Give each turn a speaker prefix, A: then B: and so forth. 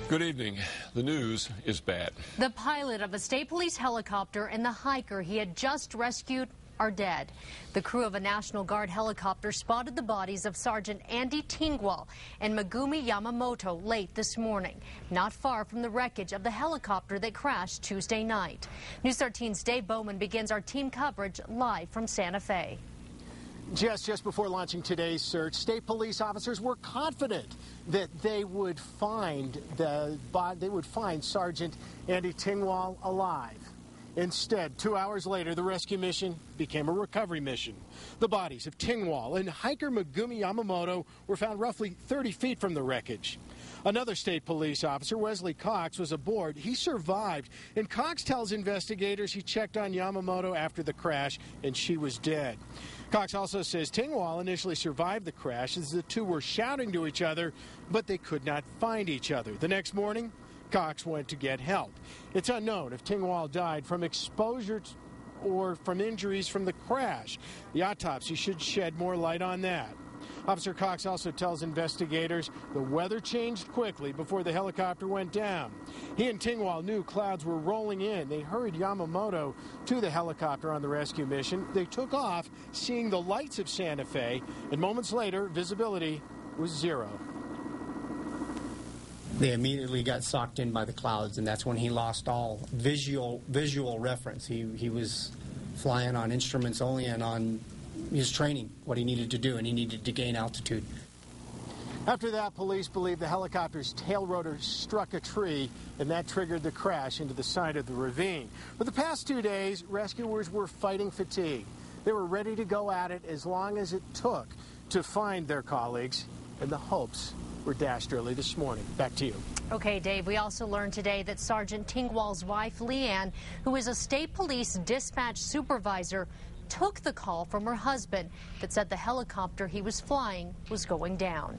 A: Good evening. The news is bad.
B: The pilot of a state police helicopter and the hiker he had just rescued are dead. The crew of a National Guard helicopter spotted the bodies of Sergeant Andy Tingwall and Megumi Yamamoto late this morning, not far from the wreckage of the helicopter that crashed Tuesday night. News 13's Dave Bowman begins our team coverage live from Santa Fe.
C: Just before launching today's search, state police officers were confident that they would find Sergeant Andy Tingwall alive. Instead, 2 hours later, the rescue mission became a recovery mission. The bodies of Tingwall and hiker Megumi Yamamoto were found roughly 30 feet from the wreckage. Another state police officer, Wesley Cox, was aboard. He survived, and Cox tells investigators he checked on Yamamoto after the crash, and she was dead. Cox also says Tingwall initially survived the crash as the two were shouting to each other, but they could not find each other. The next morning, Cox went to get help. It's unknown if Tingwall died from exposure or from injuries from the crash. The autopsy should shed more light on that. Officer Cox also tells investigators the weather changed quickly before the helicopter went down. He and Tingwall knew clouds were rolling in. They hurried Yamamoto to the helicopter on the rescue mission. They took off, seeing the lights of Santa Fe, and moments later, visibility was zero.
D: They immediately got sucked in by the clouds, and that's when he lost all visual reference. He was flying on instruments only and on his training, what he needed to do, and he needed to gain altitude.
C: After that, police believe the helicopter's tail rotor struck a tree, and that triggered the crash into the side of the ravine. For the past 2 days, rescuers were fighting fatigue. They were ready to go at it as long as it took to find their colleagues, and the hopes were dashed early this morning. Back to you.
B: Okay, Dave, we also learned today that Sergeant Tingwall's wife, Leanne, who is a state police dispatch supervisor, took the call from her husband that said the helicopter he was flying was going down.